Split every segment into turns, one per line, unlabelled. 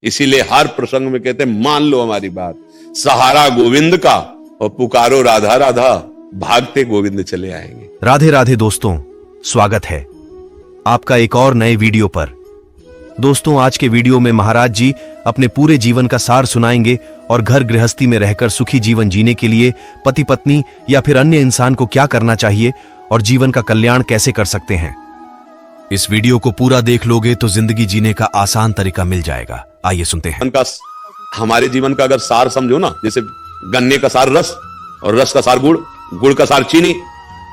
इसीलिए हर प्रसंग में कहते हैं मान लो हमारी बात, सहारा गोविंद का और पुकारो राधा राधा, भागते गोविंद चले आएंगे।
राधे राधे दोस्तों, स्वागत है आपका एक और नए वीडियो पर। दोस्तों, आज के वीडियो में महाराज जी अपने पूरे जीवन का सार सुनाएंगे और घर गृहस्थी में रहकर सुखी जीवन जीने के लिए पति पत्नी या फिर अन्य इंसान को क्या करना चाहिए और जीवन का कल्याण कैसे कर सकते हैं। इस वीडियो को पूरा देख लोगे तो जिंदगी जीने का आसान तरीका मिल जाएगा। आइए सुनते हैं।
हमारे जीवन का अगर सार समझो ना, जैसे गन्ने का सार रस और रस का सार गुड़, गुड़ का सार चीनी,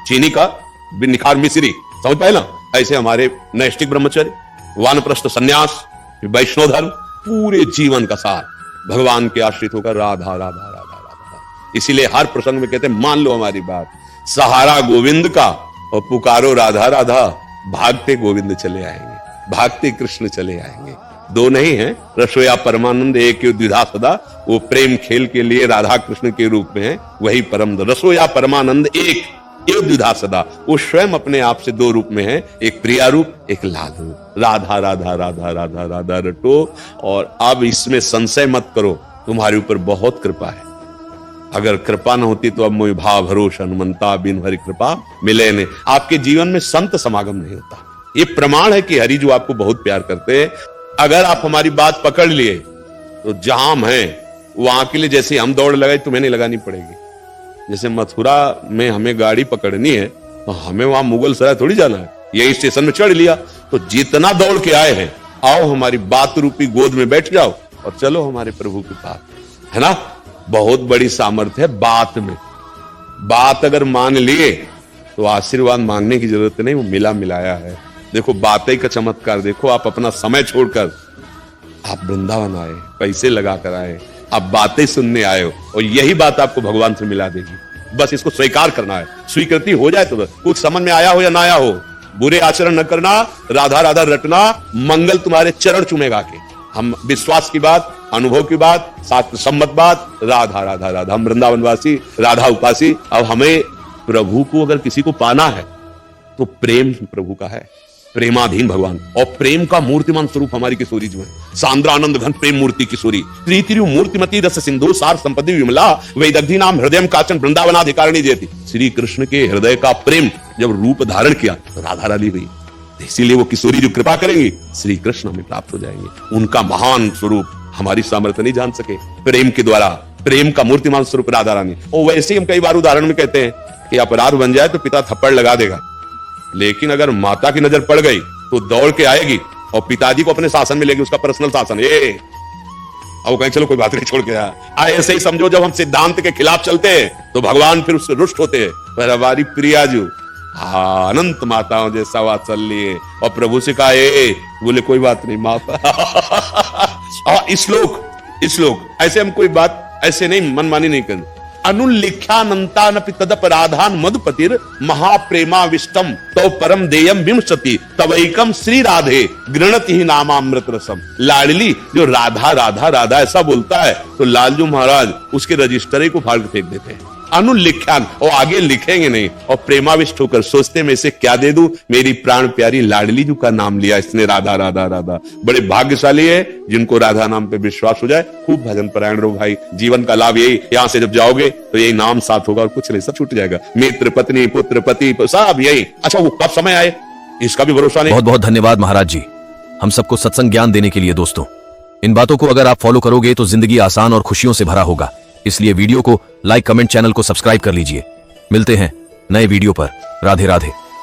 चीनी का निखार मिश्री, समझ पाए ना। ऐसे हमारे नैष्ठिक ब्रह्मचर्य, वानप्रस्थ संन्यास, वैष्णव धर्म, पूरे जीवन का सार भगवान के आश्रित होकर राधा राधा राधा राधा। इसीलिए हर प्रसंग में कहते हैं मान लो हमारी बात, सहारा गोविंद का और पुकारो राधा राधा, भागते गोविंद चले आएंगे, भागते कृष्ण चले आएंगे। दो नहीं है, रसोया परमानंद एक द्विधा सदा, वो प्रेम खेल के लिए राधा कृष्ण के रूप में है, वही परम रसोया परमानंद एक द्विधा सदा, वो स्वयं अपने आप से दो रूप में है, एक प्रिया रूप, एक लाल रूप। राधा राधा राधा राधा राधा रटो और अब इसमें संशय मत करो, तुम्हारे ऊपर बहुत कृपा है। अगर कृपा न होती तो अब मोहि भाव भरोसा हनुमंता, बिन हरि कृपा मिले ने। आपके जीवन में संत समागम नहीं होता। ये प्रमाण है कि हरि जो आपको बहुत प्यार करते हैं। अगर आप हमारी बात पकड़ लिए तो जहां हम हैं वहां के लिए जैसे हम दौड़ लगाए तुम्हें नहीं लगानी पड़ेगी। जैसे मथुरा में हमें गाड़ी पकड़नी है तो हमें वहां मुगल सराय थोड़ी जाना है, यही स्टेशन में चढ़ लिया। तो जितना दौड़ के आए हैं, आओ हमारी बात रूपी गोद में बैठ जाओ और चलो हमारे प्रभु के पास, है ना। बहुत बड़ी सामर्थ्य है बात में। बात अगर मान लिए तो आशीर्वाद मांगने की जरूरत नहीं, वो मिला मिलाया है। देखो बातें का चमत्कार देखो। आप अपना समय छोड़कर आप वृंदावन आए, पैसे लगा कर आए, आप बातें सुनने आए हो और यही बात आपको भगवान से मिला देगी। बस इसको स्वीकार करना है। स्वीकृति हो जाए तो बस, कुछ समझ में आया हो या ना आया हो, बुरे आचरण न करना, राधा राधा रटना, मंगल तुम्हारे चरण चूमेगा के। हम विश्वास की बात, अनुभव की बात, शास्त्र सम्मत बात, राधा राधा राधा। हम वृंदावनवासी, राधा उपासी। अब हमें प्रभु को अगर किसी को पाना है तो प्रेम प्रभु का है, प्रेमाधीन भगवान। और प्रेम का मूर्तिमान स्वरूप हमारी किशोरी जो है, सांद्रानंद घन प्रेम मूर्ति किशोरी, त्रितिरु मूर्तिमती रस सिंधु सार संपत्ति विमला, वैदग्धी नाम हृदय काचन वृंदावनाधिकारिणी जयति। श्री कृष्ण के हृदय का प्रेम जब रूप धारण किया तो राधा रानी हुई। इसीलिए वो किशोरी जो कृपा करेंगी श्री कृष्ण हमें प्राप्त हो जाएंगे। उनका महान स्वरूप हमारी सामर्थ्य नहीं जान सके। प्रेम के द्वारा, प्रेम का मूर्तिमान स्वरूप राधा रानी। और वैसे ही हम कई बार उदाहरण में कहते हैं कि अपराध बन जाए तो पिता थप्पड़ लगा देगा, लेकिन अगर माता की नजर पड़ गई तो दौड़ के आएगी और पिताजी को अपने शासन में लेगी, उसका पर्सनल शासन। अब कहीं चलो कोई बात नहीं, छोड़ के ऐसे ही समझो। जब हम सिद्धांत के खिलाफ चलते हैं तो भगवान फिर उससे रुष्ट होते हैं। पर हमारी प्रियाजू अनंत माताओं जैसा वात्सल्य और प्रभु से कहा बोले कोई बात नहीं माफ। श्लोक ऐसे हम कोई बात ऐसे नहीं मनमानी नहीं करनी। अनुल्लिख्यानंतानपि तदपराधान मधुपतिर महाप्रेमाविष्टम तो परम देयम विंशति तवैकम श्री राधे गृणति ही नामामृत रसम। लाडली जो राधा राधा राधा ऐसा बोलता है तो लालजू महाराज उसके रजिस्टर को फाड़ के फेंक देते हैं। अनुल्लिख्यान, और आगे लिखेंगे नहीं, और प्रेमाविष्ट होकर सोचते में से क्या दे दूं, मेरी प्राण प्यारी लाडली जी का नाम लिया इसने, राधा राधा राधा। बड़े भाग्यशाली है जिनको राधा नाम पे विश्वास हो जाए। खूब भजन परायण रहो भाई, जीवन का लाभ यही। यहाँ से जब जाओगे तो यही नाम साथ होगा और कुछ नहीं, सब छूट जाएगा। मित्र पत्नी पुत्र पति सब यही। अच्छा वो कब समय आए इसका भी भरोसा नहीं।
बहुत बहुत धन्यवाद महाराज जी, हम सबको सत्संग ज्ञान देने के लिए। दोस्तों, इन बातों को अगर आप फॉलो करोगे तो जिंदगी आसान और खुशियों से भरा होगा। इसलिए वीडियो को लाइक, कमेंट, चैनल को सब्सक्राइब कर लीजिए। मिलते हैं नए वीडियो पर। राधे राधे।